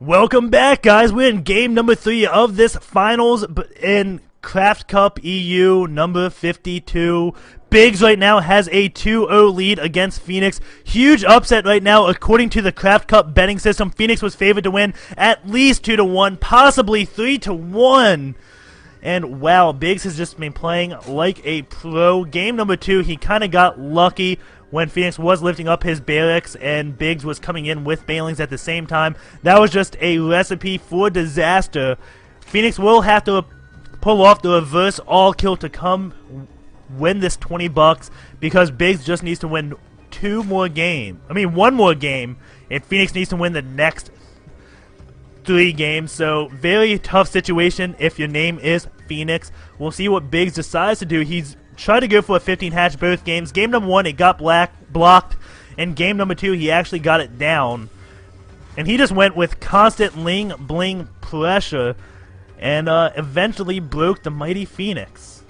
Welcome back, guys. We're in game number 3 of this finals in Craft Cup EU number 52. Biggs right now has a 2-0 lead against Fenix. Huge upset right now according to the Craft Cup betting system. Fenix was favored to win at least 2-1, possibly 3-1. And wow, Biggs has just been playing like a pro. Game number 2, he kind of got lucky when Fenix was lifting up his barracks and Biggs was coming in with bailings at the same time. That was just a recipe for disaster. Fenix will have to pull off the reverse all kill to come win this 20 bucks because Biggs just needs to win one more game, and Fenix needs to win the next 3 games. So very tough situation if your name is Fenix. We'll see what Biggs decides to do. He's tried to go for a 15 hatch both games. Game number 1, it got blocked. And game number 2, he actually got it down. And he just went with constant bling pressure and eventually broke the mighty Fenix.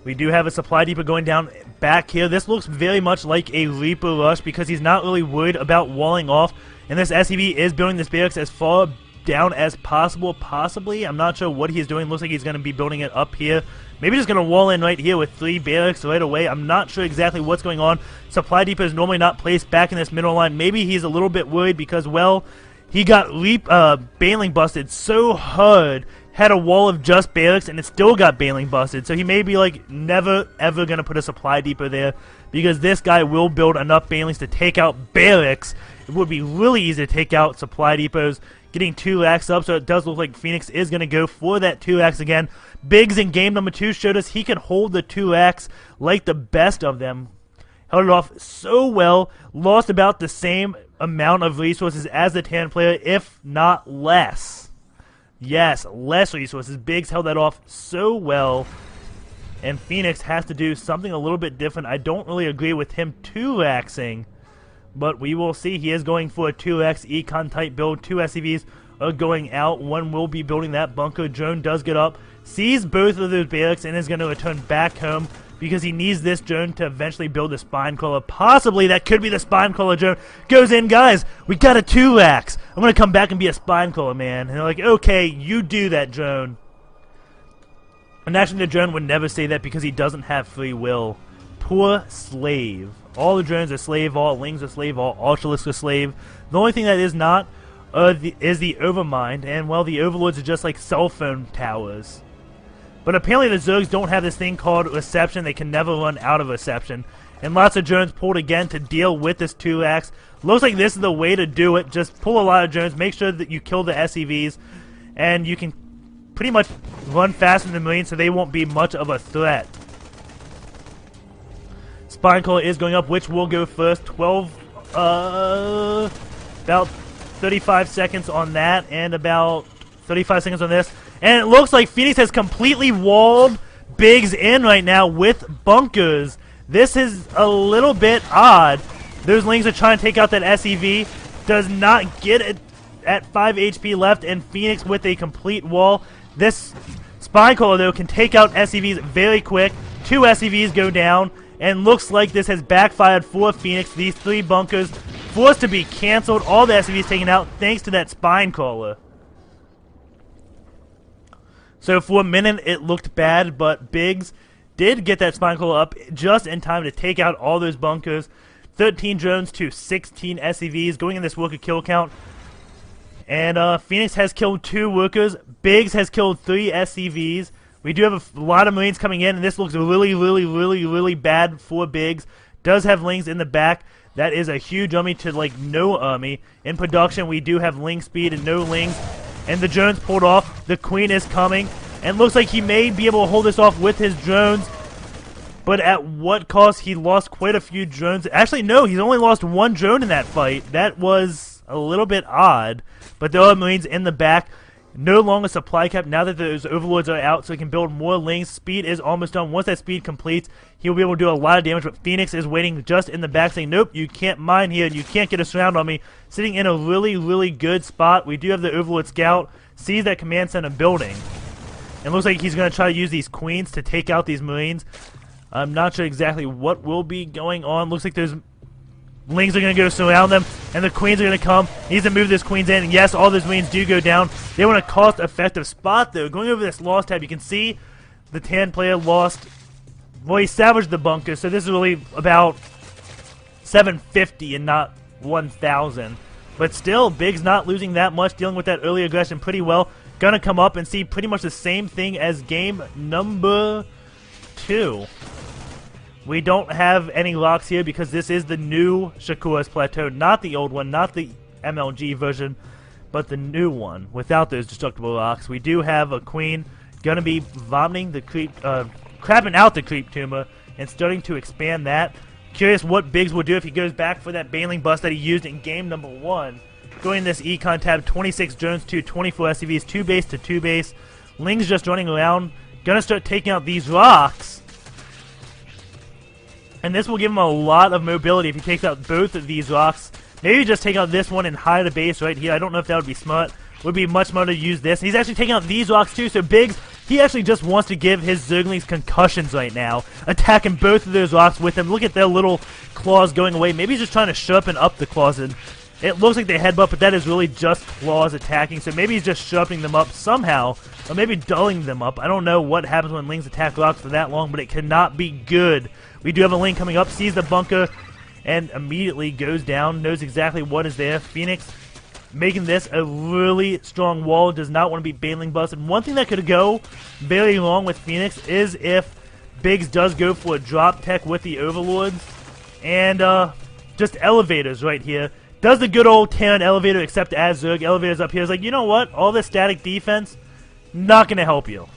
We do have a supply depot going down back here. This looks very much like a Reaper rush because he's not really worried about walling off. And this SCV is building this barracks as far down as possible, possibly. I'm not sure what he's doing. Looks like he's going to be building it up here. Maybe just going to wall in right here with 3 barracks right away. I'm not sure exactly what's going on. Supply depot is normally not placed back in this middle line. Maybe he's a little bit worried because, well, he got bailing busted so hard. Had a wall of just barracks and it still got bailing busted. So he may be like never ever going to put a supply depot there because this guy will build enough bailings to take out barracks. It would be really easy to take out supply depots. Getting 2 racks up, so it does look like Fenix is going to go for that 2 racks again. Biggs in game number 2 showed us he can hold the 2 racks like the best of them. Held it off so well, lost about the same amount of resources as the Tan player, if not less. Yes, less resources. Biggs held that off so well, and Fenix has to do something a little bit different. I don't really agree with him 2-racksing. But we will see. He is going for a 2x econ type build. 2 SCVs are going out. One will be building that bunker. Drone does get up, sees both of those barracks, and is going to return back home because he needs this drone to eventually build a spine crawler. Possibly that could be the spine crawler drone. Goes in, guys. We got a 2x. I'm going to come back and be a spine crawler, man. And they're like, okay, you do that, drone. And actually, the drone would never say that because he doesn't have free will. Poor slave. All the drones are slave, all lings are slave, all ultralisks are slave. The only thing that is not is the overmind, and well, the overlords are just like cell phone towers. But apparently the Zergs don't have this thing called reception. They can never run out of reception. And lots of drones pulled again to deal with this 2x. Looks like this is the way to do it. Just pull a lot of drones, make sure that you kill the SCVs, and you can pretty much run faster than the Marines so they won't be much of a threat. Spine crawler is going up, which will go first. About 35 seconds on that, and about 35 seconds on this. And it looks like Fenix has completely walled Biggs in right now with bunkers. This is a little bit odd. Those lings are trying to take out that SCV. Does not get it at 5 HP left, and Fenix with a complete wall. This spine crawler, though, can take out SCVs very quick. 2 SCVs go down. And looks like this has backfired for Fenix. These 3 bunkers forced to be canceled. All the SCVs taken out thanks to that spine crawler. So for a minute it looked bad, but Biggs did get that spine crawler up just in time to take out all those bunkers. 13 drones to 16 SCVs going in this worker kill count. And Fenix has killed 2 workers. Biggs has killed 3 SCVs. We do have a lot of Marines coming in, and this looks really bad for Biggs. Does have lings in the back. That is a huge army to, like, no army. In production, we do have ling speed and no lings. And the drones pulled off. The Queen is coming. And looks like he may be able to hold this off with his drones. But at what cost? He lost quite a few drones. Actually, no, he's only lost 1 drone in that fight. That was a little bit odd. But there are Marines in the back. No longer supply cap now that those overlords are out, so he can build more lings. Speed is almost done. Once that speed completes, he'll be able to do a lot of damage, but Fenix is waiting just in the back saying, nope, you can't mine here, and you can't get a surround on me. Sitting in a really good spot. We do have the overlord scout, sees that command center building, and looks like he's going to try to use these queens to take out these Marines. I'm not sure exactly what will be going on. Looks like there's Lings are going to go surround them, and the queens are going to come. He needs to move those queens in, and yes, all those queens do go down. They want a cost-effective spot, though. Going over this loss tab, you can see the tan player lost. Well, he salvaged the bunker, so this is really about 750 and not 1,000. But still, Big's not losing that much, dealing with that early aggression pretty well. Gonna come up and see pretty much the same thing as game number 2. We don't have any locks here because this is the new Shakuras Plateau, not the old one, not the MLG version, but the new one without those destructible locks. We do have a queen gonna be vomiting the creep, crapping out the creep tumor and starting to expand that. Curious what Biggs will do if he goes back for that Baneling bust that he used in game number 1. Going this econ tab, 26 drones to 24 SCVs, 2 base to 2 base. Ling's just running around, gonna start taking out these rocks. And this will give him a lot of mobility if he takes out both of these rocks. Maybe just take out this one and hide a base right here. I don't know if that would be smart. Would be much smarter to use this. He's actually taking out these rocks too, so Biggs, he actually just wants to give his Zerglings concussions right now. Attacking both of those rocks with him. Look at their little claws going away. Maybe he's just trying to sharpen up the claws. And it looks like they headbutt, but that is really just claws attacking. So maybe he's just sharpening them up somehow. Or maybe dulling them up. I don't know what happens when Lings attack rocks for that long, but it cannot be good. We do have a Ling coming up, sees the bunker, and immediately goes down. Knows exactly what is there. Fenix making this a really strong wall. Does not want to be Baneling busted. One thing that could go very long with Fenix is if Biggs does go for a drop tech with the Overlords. And just elevators right here. Does the good old Terran elevator except as Zerg. Elevators up here is like, you know what? All this static defense, not going to help you.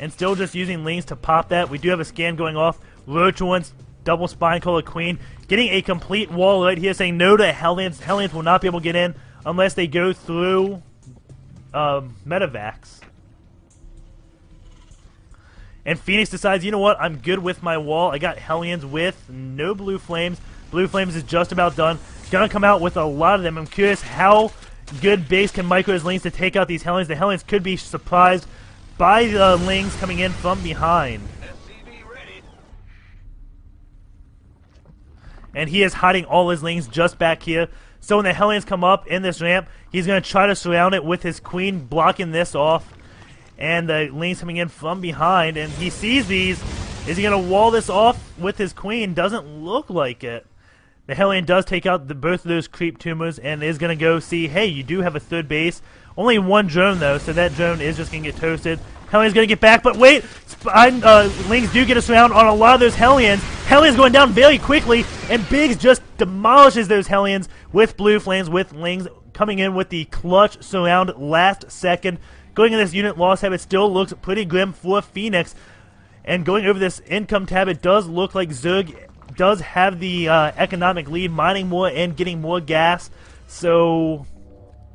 And still just using Lings to pop that. We do have a scan going off. Roach once, double spine color queen. Getting a complete wall right here saying no to Hellions. Hellions will not be able to get in unless they go through Metavacs. And Fenix decides, you know what, I'm good with my wall. I got Hellions with no Blue Flames. Blue Flames is just about done. Gonna come out with a lot of them. I'm curious how good Biggs can micro his Lings to take out these Hellions. The Hellions could be surprised by the Lings coming in from behind. And he is hiding all his Lings just back here. So when the Hellions come up in this ramp, he's going to try to surround it with his Queen, blocking this off. And the Lings coming in from behind, and he sees these. Is he going to wall this off with his Queen? Doesn't look like it. The Hellion does take out both of those creep tumors and is going to go see, hey, you do have a third base. Only one drone, though, so that drone is just going to get toasted. Hellion's going to get back, but wait! Lings do get us around on a lot of those Hellions. Hellion's going down very quickly, and Biggs just demolishes those Hellions with Blue Flames, with Lings coming in with the clutch surround last second. Going in this unit loss tab, it still looks pretty grim for Fenix. And going over this income tab, it does look like Zerg does have the economic lead, mining more and getting more gas. So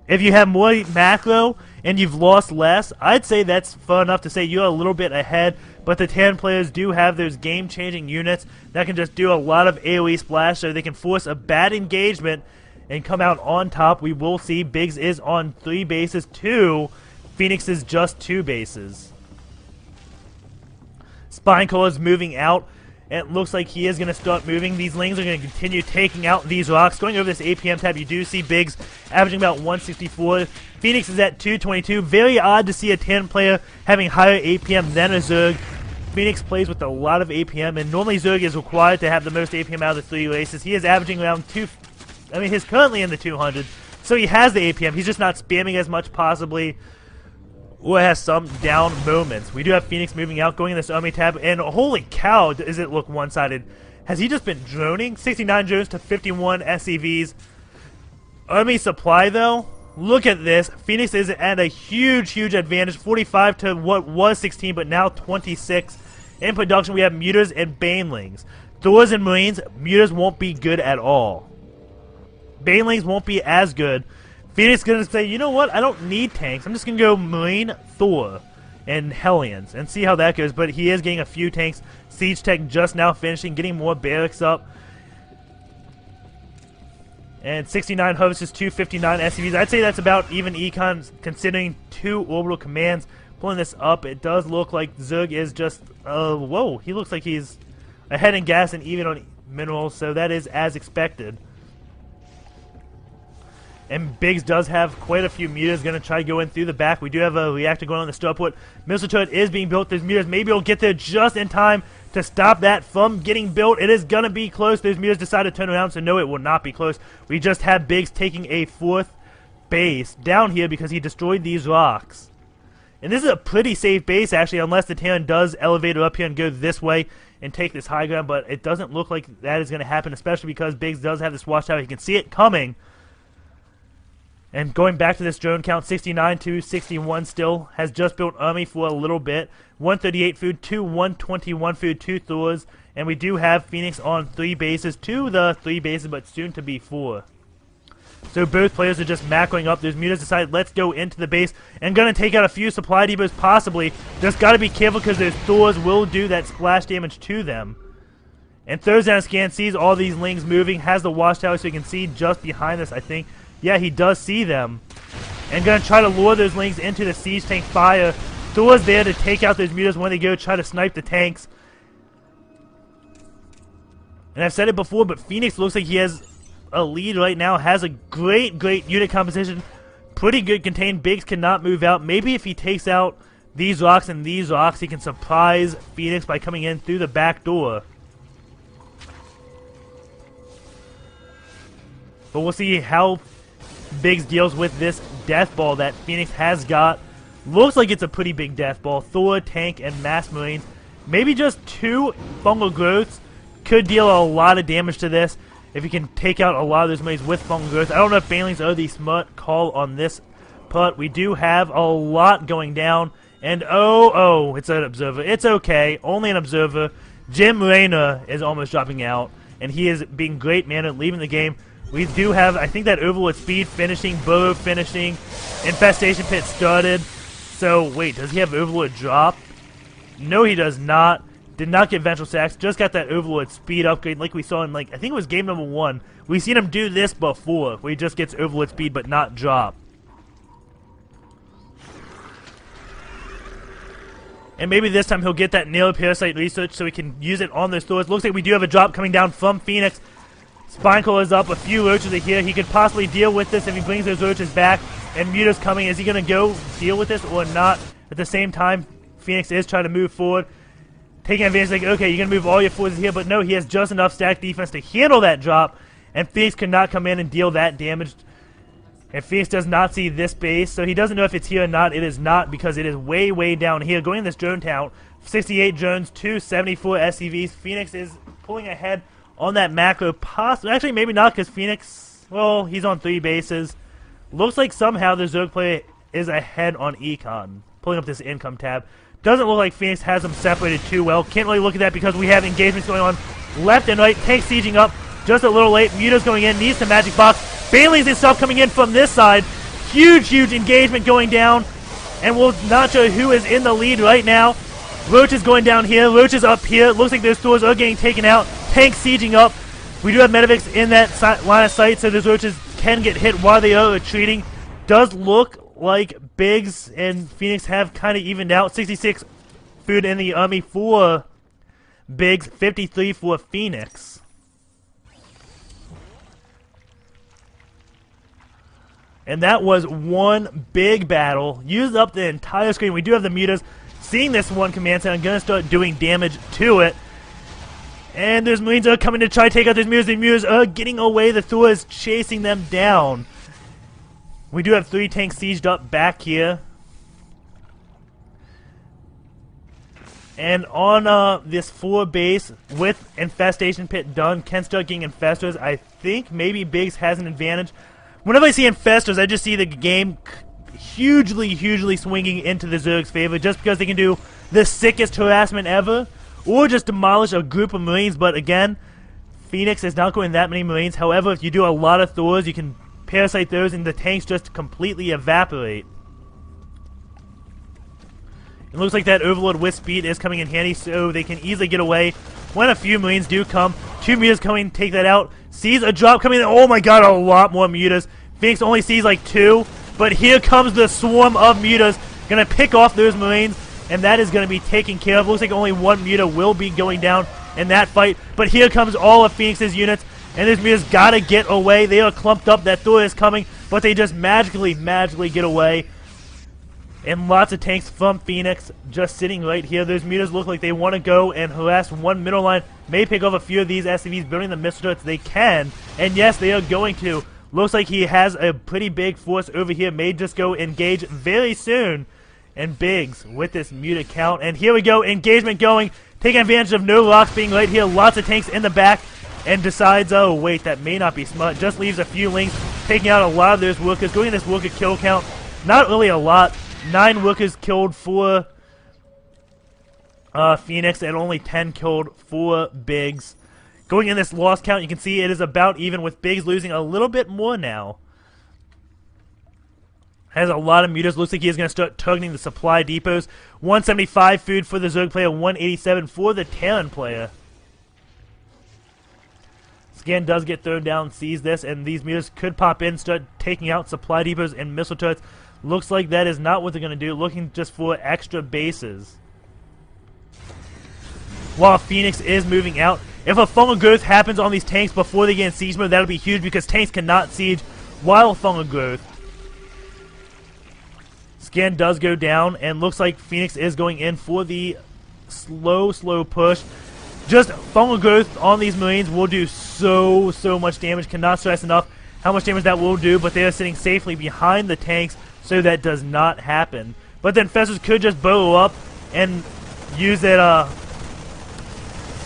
if you have more macro and you've lost less, I'd say that's far enough to say you're a little bit ahead. But the Terran players do have those game-changing units that can just do a lot of AoE splash, so they can force a bad engagement and come out on top. We will see Biggs is on 3 bases, 2. Fenix is just 2 bases. Spinecore is moving out. It looks like he is going to start moving. These Lings are going to continue taking out these rocks. Going over this APM tab, you do see Biggs averaging about 164. Fenix is at 222. Very odd to see a 10 player having higher APM than a Zerg. Fenix plays with a lot of APM, and normally Zerg is required to have the most APM out of the 3 races. He is averaging around he's currently in the 200, so he has the APM. He's just not spamming as much, possibly, or has some down moments. We do have Fenix moving out, going in this army tab, and holy cow, does it look one-sided. Has he just been droning? 69 drones to 51 SCVs. Army supply, though, look at this. Fenix is at a huge, huge advantage. 45 to what was 16, but now 26. In production, we have Mutas and Banelings. Thors and Marines, Mutas won't be good at all. Banelings won't be as good. Fenix is going to say, you know what, I don't need tanks. I'm just going to go Marine, Thor, and Hellions, and see how that goes. But he is getting a few tanks. Siege Tech just now finishing, getting more barracks up. And 69 hosts, 259 SCVs. I'd say that's about even econ, considering 2 orbital commands. Pulling this up, it does look like Zerg is just, whoa, he looks like he's ahead in gas and even on minerals, so that is as expected. And Biggs does have quite a few meters. Going to try to go in through the back. We do have a reactor going on the starport. Missile turret is being built. Those meters, maybe we'll get there just in time to stop that from getting built. It is going to be close. Those meters decide to turn around, so no, it will not be close. We just have Biggs taking a 4th base down here because he destroyed these rocks. And this is a pretty safe base, actually, unless the Terran does elevate up here and go this way and take this high ground. But it doesn't look like that is going to happen, especially because Biggs does have this watchtower. He can see it coming. And going back to this drone count, 69 to 61 still. Has just built army for a little bit. 138 food, 121 food, 2 Thors. And we do have Fenix on 3 bases. 2 of the 3 bases, but soon to be 4. So both players are just macroing up. Those mutas decided, let's go into the base. And going to take out a few supply depots, possibly. Just got to be careful because those Thors will do that splash damage to them. And throws down a scan, sees all these lings moving. Has the watchtower so he can see just behind us, I think. Yeah, he does see them. And going to try to lure those lings into the siege tank fire. Thor's there to take out those mutas when they go try to snipe the tanks. And I've said it before, but Fenix looks like he has a lead right now. Has a great unit composition. Pretty good contained. Biggs cannot move out. Maybe if he takes out these rocks and these rocks, he can surprise Fenix by coming in through the back door. But we'll see how Biggs deals with this death ball that Fenix has got. Looks like it's a pretty big death ball. Thor, tank, and mass marines. Maybe just 2 fungal growths could deal a lot of damage to this if you can take out a lot of those marines with fungal growth. I don't know if banelings are the smart call on this part. We do have a lot going down. And oh, it's an observer. It's okay. Only an observer. Jim Rayner is almost dropping out. And he is being great mannered, leaving the game. We do have, I think, that Overlord Speed finishing, Burrow finishing, Infestation Pit started. So, wait, does he have Overlord drop? No, he does not. Did not get Vengeful Sacks, just got that Overlord Speed upgrade like we saw in, I think it was game number 1. We've seen him do this before, where he just gets Overlord Speed but not drop. And maybe this time he'll get that Nail Parasite research so he can use it on those Thors. Looks like we do have a drop coming down from Fenix. Spineclaw is up, a few roaches are here. He could possibly deal with this if he brings those roaches back. And Muta's coming. Is he going to go deal with this or not? At the same time, Fenix is trying to move forward. Taking advantage, like, okay, you're going to move all your forces here. But no, he has just enough stack defense to handle that drop. And Fenix cannot come in and deal that damage. And Fenix does not see this base. So he doesn't know if it's here or not. It is not because it is way down here. Going in this drone town, 68 drones, 274 SCVs. Fenix is pulling ahead on that macro, possibly. Actually, maybe not, because Fenix, well, he's on 3 bases. Looks like somehow the Zerg player is ahead on Econ. Pulling up this income tab. Doesn't look like Fenix has them separated too well. Can't really look at that because we have engagements going on left and right. Tank sieging up just a little late. Muta's going in, needs some magic box. Bailey's and stuff coming in from this side. Huge engagement going down. And we're not sure who is in the lead right now. Roach is going down here. Roach is up here. Looks like those Thors are getting taken out. Tank sieging up. We do have Medivacs in that line of sight, so those roaches can get hit while they are retreating. Does look like Biggs and Fenix have kind of evened out. 66 food in the army for Biggs, 53 for Fenix. And that was one big battle. Used up the entire screen. We do have the mutas. Seeing this one command center, I'm going to start doing damage to it. And those Marines are coming to try to take out those mutas. The mutas are getting away. The Thor is chasing them down. We do have 3 tanks sieged up back here. And on this 4 base, with Infestation Pit done, can start getting Infestors. I think maybe Biggs has an advantage. Whenever I see Infestors, I just see the game hugely swinging into the Zerg's favor, just because they can do the sickest harassment ever, or just demolish a group of Marines. But again, Fenix is not going that many Marines. However, if you do a lot of Thors, you can parasite those and the tanks just completely evaporate. It looks like that Overlord with speed is coming in handy, so they can easily get away when a few Marines do come. 2 mutas coming, take that out. Sees a drop coming in. Oh my god, a lot more mutas. Fenix only sees like 2, but here comes the swarm of mutas. Gonna pick off those Marines, and that is gonna be taken care of. Looks like only 1 muta will be going down. in that fight. But here comes all of Fenix's units, and this Muta's gotta get away. They are clumped up. That Thor is coming, but they just magically get away. And lots of tanks from Fenix just sitting right here. Those Mutas look like they want to go and harass one middle line. May pick off a few of these SCVs building the missile turrets. They can, and yes, they are going to. Looks like he has a pretty big force over here. May just go engage very soon. And Biggs with this Muta count. And here we go, engagement going. Taking advantage of no locks being right here. Lots of tanks in the back. And decides, oh wait, that may not be smart. Just leaves a few links, taking out a lot of those workers. Going in this worker kill count, not really a lot. 9 workers killed for Fenix, and only 10 killed for Biggs. Going in this loss count, you can see it is about even, with Biggs losing a little bit more now. Has a lot of Mutas. Looks like he is going to start targeting the supply depots. 175 food for the Zerg player, 187 for the Terran player. Scan does get thrown down, sees this, and these Mutas could pop in, start taking out supply depots and missile turrets. Looks like that is not what they're going to do, looking just for extra bases. While Fenix is moving out. If a fungal growth happens on these tanks before they get in siege mode, that'll be huge because tanks cannot siege while fungal growth. Scan does go down, and looks like Fenix is going in for the slow push. Just fungal growth on these Marines will do so much damage. Cannot stress enough how much damage that will do, but they are sitting safely behind the tanks, so that does not happen. But then Infestors could just bow up and use that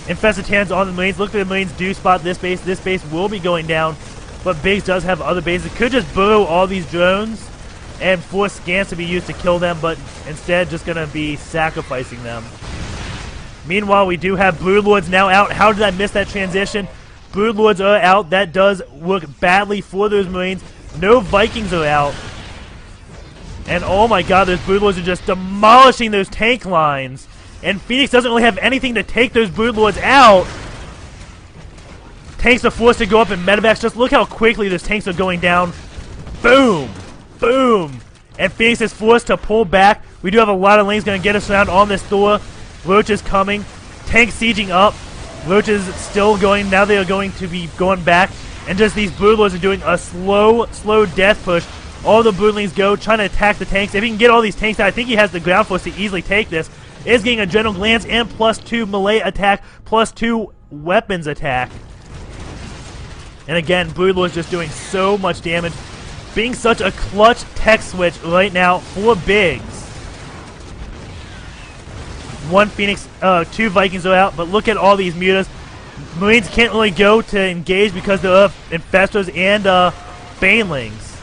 Infested Terrans on the Marines. Look, the Marines do spot this base. This base will be going down, but Biggs does have other bases. Could just burrow all these drones and force scans to be used to kill them, but instead just going to be sacrificing them. Meanwhile, we do have Broodlords now out. How did I miss that transition? Broodlords are out. That does work badly for those Marines. No Vikings are out. And oh my god, those Broodlords are just demolishing those tank lines. And Fenix doesn't really have anything to take those Broodlords out. Tanks are forced to go up in medevacs. Just look how quickly those tanks are going down. Boom! Boom! And Fenix is forced to pull back. We do have a lot of lanes going to get us around on this Thor. Roach is coming. Tank sieging up. Roach is still going. Now they are going to be going back. And just these Broodlords are doing a slow death push. All the Broodlings go, trying to attack the tanks. If he can get all these tanks out, I think he has the ground force to easily take this. Is getting a general glance and +2 melee attack, +2 weapons attack. And again, Broodlord is just doing so much damage. Being such a clutch tech switch right now for Biggs. 1 Fenix, 2 Vikings are out, but look at all these Mutas. Marines can't really go to engage because of Infestors and Banelings.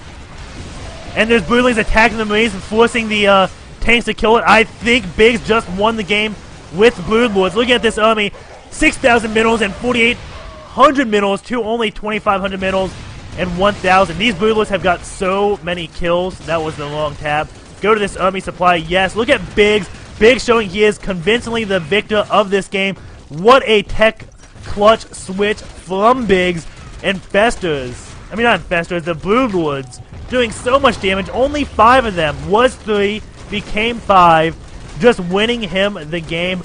And there's Broodlings attacking the Marines and forcing the tanks to kill it. I think Biggs just won the game with Broodlords. Looking at this army, 6,000 minerals and 4,800 minerals to only 2,500 minerals and 1,000. These Broodlords have got so many kills. That was the wrong tab. Go to this army supply. Yes, look at Biggs. Biggs showing he is convincingly the victor of this game. What a tech clutch switch from Biggs. Infestors. I mean, not Infestors, the Broodlords. Doing so much damage. Only 5 of them. Was 3, became 5. Just winning him the game.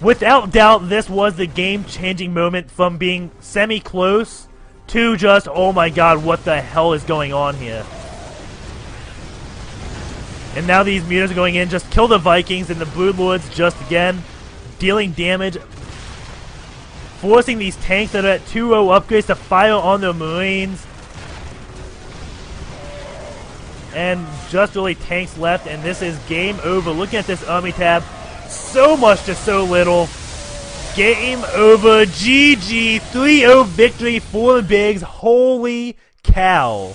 Without doubt, this was the game-changing moment from being semi-close to just, oh my god, what the hell is going on here? And now these Mutas are going in, just kill the Vikings, and the Broodlords just, again, dealing damage. Forcing these tanks that are at 2-0 upgrades to fire on the Marines. And just really tanks left, and this is game over. Looking at this army tab, so much to so little. Game over. GG. 3-0 victory for the Biggs. Holy cow.